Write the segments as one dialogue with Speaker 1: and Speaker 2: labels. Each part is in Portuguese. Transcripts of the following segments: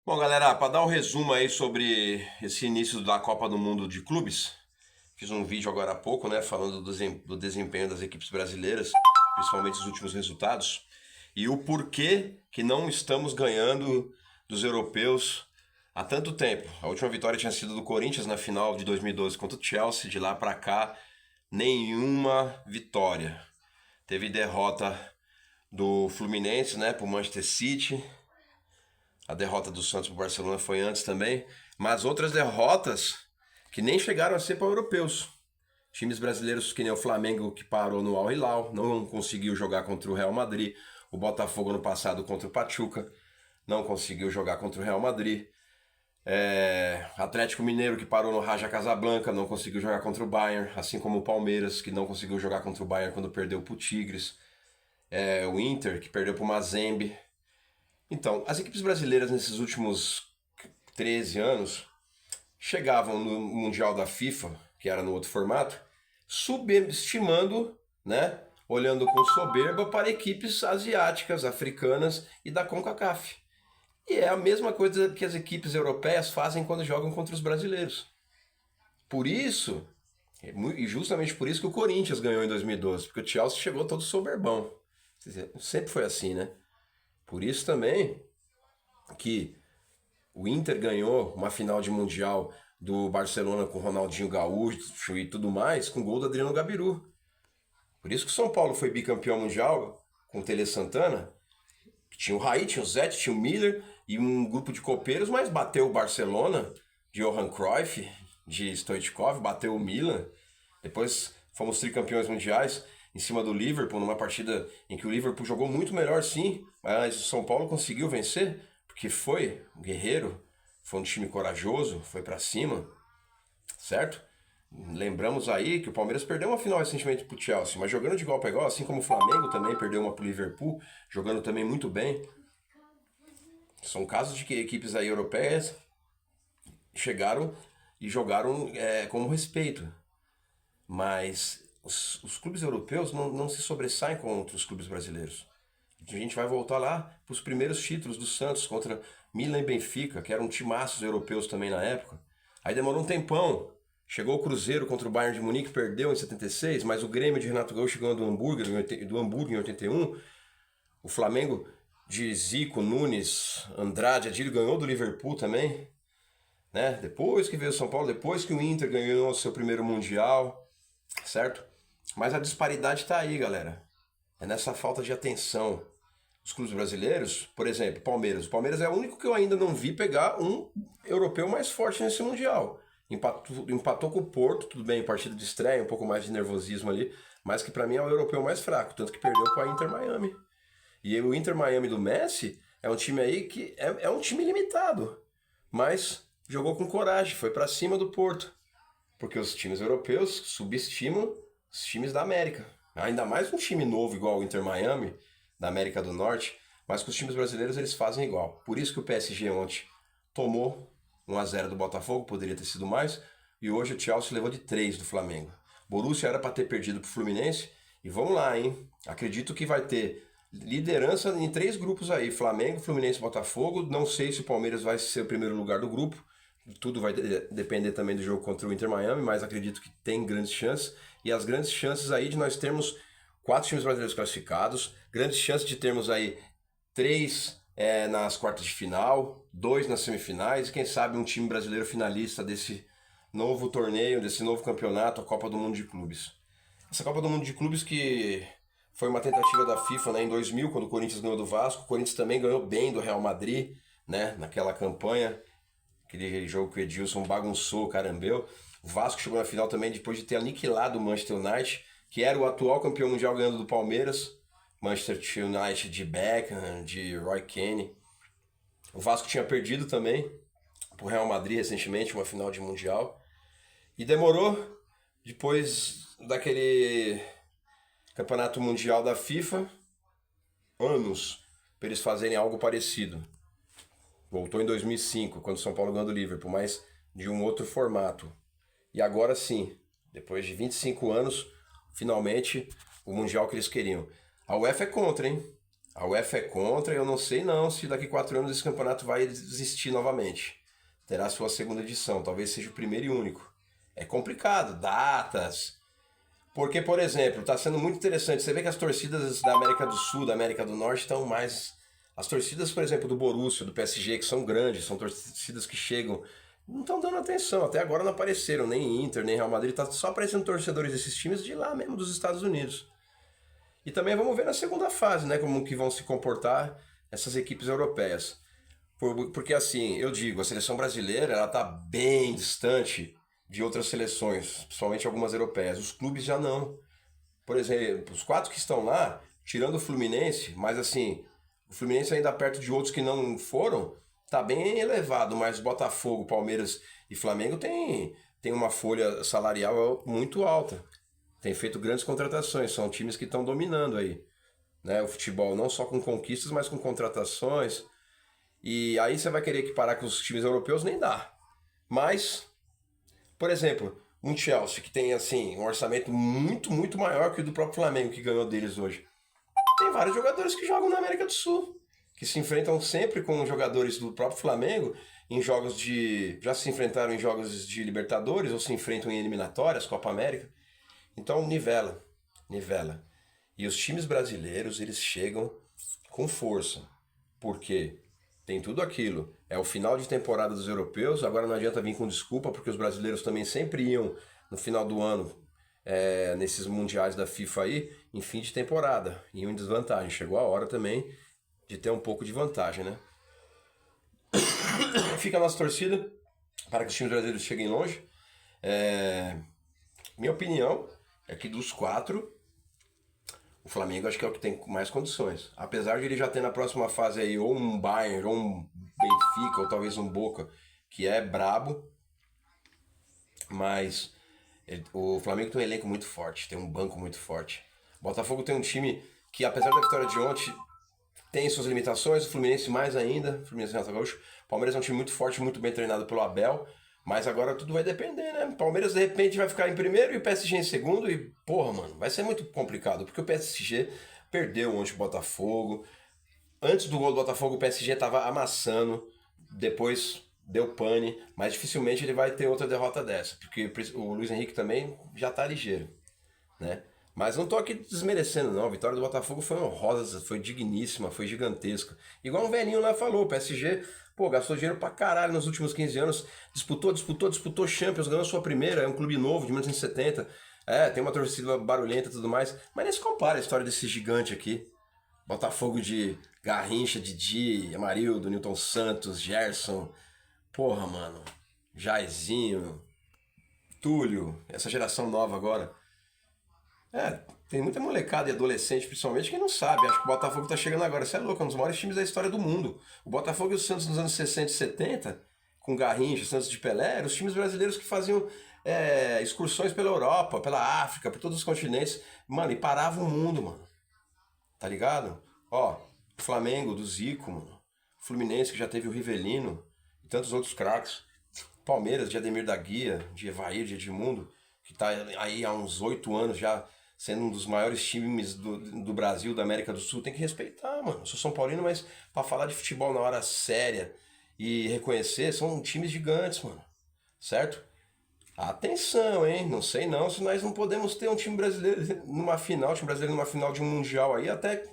Speaker 1: Bom, galera, para dar um resumo aí sobre esse início da Copa do Mundo de clubes, fiz um vídeo agora há pouco, né, falando do desempenho das equipes brasileiras, principalmente os últimos resultados, e o porquê que não estamos ganhando dos europeus há tanto tempo. A última vitória tinha sido do Corinthians na final de 2012 contra o Chelsea, de lá para cá, nenhuma vitória. Teve derrota do Fluminense, né, pro Manchester City. A derrota do Santos pro Barcelona foi antes também. Mas outras derrotas que nem chegaram a ser para europeus. Times brasileiros que nem o Flamengo, que parou no Al Hilal, não conseguiu jogar contra o Real Madrid. O Botafogo no passado contra o Pachuca, não conseguiu jogar contra o Real Madrid. Atlético Mineiro, que parou no Raja Casablanca, não conseguiu jogar contra o Bayern. Assim como o Palmeiras, que não conseguiu jogar contra o Bayern quando perdeu pro Tigres. O Inter, que perdeu pro Mazembe. Então, as equipes brasileiras nesses últimos 13 anos chegavam no Mundial da FIFA, que era no outro formato, subestimando, né, olhando com soberba para equipes asiáticas, africanas e da CONCACAF. E é a mesma coisa que as equipes europeias fazem quando jogam contra os brasileiros. Por isso, e justamente por isso que o Corinthians ganhou em 2012, porque o Chelsea chegou todo soberbão. Sempre foi assim, né? Por isso também que o Inter ganhou uma final de Mundial do Barcelona com Ronaldinho Gaúcho e tudo mais, com gol do Adriano Gabiru. Por isso que o São Paulo foi bicampeão mundial com o Tele Santana, que tinha o Raí, tinha o Zete, tinha o Miller e um grupo de copeiros, mas bateu o Barcelona de Johan Cruyff, de Stoichkov, bateu o Milan. Depois fomos tricampeões mundiais em cima do Liverpool, numa partida em que o Liverpool jogou muito melhor, sim, mas o São Paulo conseguiu vencer, porque foi um guerreiro, foi um time corajoso, foi para cima, certo? Lembramos aí que o Palmeiras perdeu uma final recentemente pro Chelsea, mas jogando de igual para igual, assim como o Flamengo também perdeu uma pro Liverpool, jogando também muito bem. São casos de que equipes aí europeias chegaram e jogaram com respeito. Mas os clubes europeus não se sobressaem contra os clubes brasileiros. A gente vai voltar lá para os primeiros títulos do Santos contra Milan e Benfica, que eram timaços europeus também na época. Aí demorou um tempão. Chegou o Cruzeiro contra o Bayern de Munique, perdeu em 76, mas o Grêmio de Renato Gaúcho chegou do Hamburgo em 81. O Flamengo de Zico, Nunes, Andrade, Adílio ganhou do Liverpool também. Né? Depois que veio o São Paulo, depois que o Inter ganhou o seu primeiro Mundial, certo? Mas a disparidade está aí, galera. É nessa falta de atenção. Os clubes brasileiros, por exemplo, Palmeiras. O Palmeiras é o único que eu ainda não vi pegar um europeu mais forte nesse Mundial. Empatou com o Porto, tudo bem, partida de estreia, um pouco mais de nervosismo ali, mas que para mim é o europeu mais fraco, tanto que perdeu para a Inter Miami. E o Inter Miami do Messi é um time aí que é um time limitado, mas jogou com coragem, foi para cima do Porto. Porque os times europeus subestimam os times da América. Ainda mais um time novo igual o Inter Miami, da América do Norte, mas que os times brasileiros eles fazem igual. Por isso que o PSG ontem tomou 1-0 do Botafogo, poderia ter sido mais, e hoje o Chelsea levou de 3 do Flamengo. Borussia era para ter perdido pro Fluminense, e vamos lá, hein? Acredito que vai ter liderança em 3 grupos aí, Flamengo, Fluminense e Botafogo. Não sei se o Palmeiras vai ser o primeiro lugar do grupo, tudo vai depender também do jogo contra o Inter Miami, mas acredito que tem grandes chances. E as grandes chances aí de nós termos 4 times brasileiros classificados, grandes chances de termos aí 3 nas quartas de final, 2 nas semifinais, e quem sabe um time brasileiro finalista desse novo torneio, desse novo campeonato, a Copa do Mundo de Clubes. Essa Copa do Mundo de Clubes que foi uma tentativa da FIFA, né, em 2000, quando o Corinthians ganhou do Vasco. O Corinthians também ganhou bem do Real Madrid, né, naquela campanha. Aquele jogo que o Edilson bagunçou, carambeu. O Vasco chegou na final também depois de ter aniquilado o Manchester United, que era o atual campeão mundial ganhando do Palmeiras. Manchester United de Beckham, de Roy Keane. O Vasco tinha perdido também pro Real Madrid recentemente, uma final de mundial. E demorou, depois daquele campeonato mundial da FIFA, anos para eles fazerem algo parecido. Voltou em 2005, quando o São Paulo ganhou do Liverpool, mas de um outro formato. E agora sim, depois de 25 anos, finalmente o Mundial que eles queriam. A UEFA é contra, hein? A UEFA é contra e eu não sei não se daqui 4 anos esse campeonato vai existir novamente. Terá sua segunda edição, talvez seja o primeiro e único. É complicado, datas. Porque, por exemplo, está sendo muito interessante. Você vê que as torcidas da América do Sul, da América do Norte estão mais. As torcidas, por exemplo, do Borussia, do PSG, que são grandes, são torcidas que chegam, não estão dando atenção. Até agora não apareceram, nem Inter, nem Real Madrid. Tá só aparecendo torcedores desses times de lá mesmo, dos Estados Unidos. E também vamos ver na segunda fase, né, como que vão se comportar essas equipes europeias. Porque assim, eu digo, a seleção brasileira, ela tá bem distante de outras seleções, principalmente algumas europeias. Os clubes já não. Por exemplo, os 4 que estão lá, tirando o Fluminense, mas assim, o Fluminense ainda perto de outros que não foram, tá bem elevado, mas Botafogo, Palmeiras e Flamengo tem uma folha salarial muito alta. Tem feito grandes contratações, são times que estão dominando aí, né? O futebol não só com conquistas, mas com contratações. E aí você vai querer equiparar com os times europeus, nem dá. Mas, por exemplo, um Chelsea que tem assim um orçamento muito, muito maior que o do próprio Flamengo, que ganhou deles hoje. Tem vários jogadores que jogam na América do Sul, que se enfrentam sempre com jogadores do próprio Flamengo em jogos de. Já se enfrentaram em jogos de Libertadores ou se enfrentam em eliminatórias, Copa América. Então nivela, nivela. E os times brasileiros, eles chegam com força. Por quê? Tem tudo aquilo. É o final de temporada dos europeus, agora não adianta vir com desculpa, porque os brasileiros também sempre iam no final do ano, nesses mundiais da FIFA aí, em fim de temporada, iam em desvantagem. Chegou a hora também de ter um pouco de vantagem, né? Fica a nossa torcida para que os times brasileiros cheguem longe. Minha opinião é que dos 4, o Flamengo acho que é o que tem mais condições. Apesar de ele já ter na próxima fase aí ou um Bayern, ou um Benfica, ou talvez um Boca, que é brabo. Mas o Flamengo tem um elenco muito forte, tem um banco muito forte. O Botafogo tem um time que, apesar da vitória de ontem, tem suas limitações. O Fluminense mais ainda, o Fluminense Renato Gaúcho. O Palmeiras é um time muito forte, muito bem treinado pelo Abel. Mas agora tudo vai depender, né? O Palmeiras de repente vai ficar em primeiro e o PSG em segundo. E, porra, mano, vai ser muito complicado. Porque o PSG perdeu ontem o Botafogo. Antes do gol do Botafogo, o PSG tava amassando. Depois deu pane. Mas dificilmente ele vai ter outra derrota dessa. Porque o Luiz Henrique também já tá ligeiro, né? Mas não tô aqui desmerecendo, não. A vitória do Botafogo foi honrosa, foi digníssima, foi gigantesca. Igual um velhinho lá falou, o PSG, pô, gastou dinheiro pra caralho nos últimos 15 anos. Disputou Champions, ganhou sua primeira, é um clube novo, de 1970. Tem uma torcida barulhenta e tudo mais. Mas nem se compara a história desse gigante aqui. Botafogo de Garrincha, Didi, Amarildo, Newton Santos, Gerson. Porra, mano. Jairzinho, Túlio, essa geração nova agora. Tem muita molecada e adolescente, principalmente, que não sabe. Acho que o Botafogo tá chegando agora. Você é louco, é um dos maiores times da história do mundo. O Botafogo e o Santos nos anos 60 e 70, com Garrincha, Santos de Pelé, eram os times brasileiros que faziam excursões pela Europa, pela África, por todos os continentes. Mano, e paravam o mundo, mano. Tá ligado? Ó, o Flamengo, do Zico, mano. O Fluminense, que já teve o Rivelino e tantos outros craques. Palmeiras, de Ademir da Guia, de Evair, de Edmundo, que tá aí há uns 8 anos já sendo um dos maiores times do Brasil, da América do Sul. Tem que respeitar, mano. Eu sou São Paulino, mas pra falar de futebol na hora séria e reconhecer, são times gigantes, mano. Certo? Atenção, hein? Não sei não se nós não podemos ter um time brasileiro numa final, time brasileiro numa final de um mundial aí, até,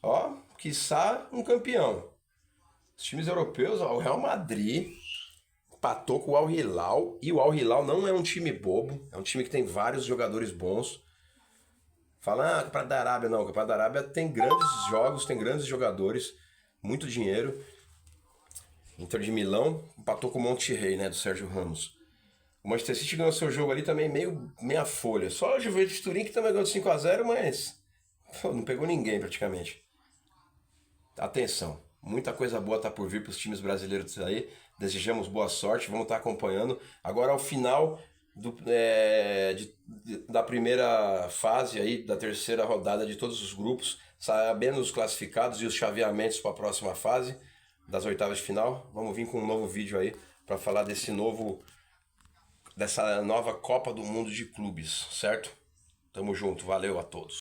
Speaker 1: ó, quiçá um campeão. Os times europeus, ó, o Real Madrid empatou com o Al Hilal, e o Al Hilal não é um time bobo, é um time que tem vários jogadores bons. Fala, Campeonato da Arábia, não, o Campeonato da Arábia tem grandes jogos, tem grandes jogadores, muito dinheiro. Inter de Milão empatou com o Monterrey, né, do Sérgio Ramos. O Manchester City ganhou seu jogo ali também meia folha. Só o Juventus de Turim que também ganhou de 5-0, mas não pegou ninguém praticamente. Atenção, muita coisa boa tá por vir para os times brasileiros aí. Desejamos boa sorte, vamos estar acompanhando. Agora ao final da primeira fase aí, da terceira rodada de todos os grupos, sabendo os classificados e os chaveamentos para a próxima fase das oitavas de final. Vamos vir com um novo vídeo aí para falar dessa nova Copa do Mundo de Clubes, certo? Tamo junto, valeu a todos.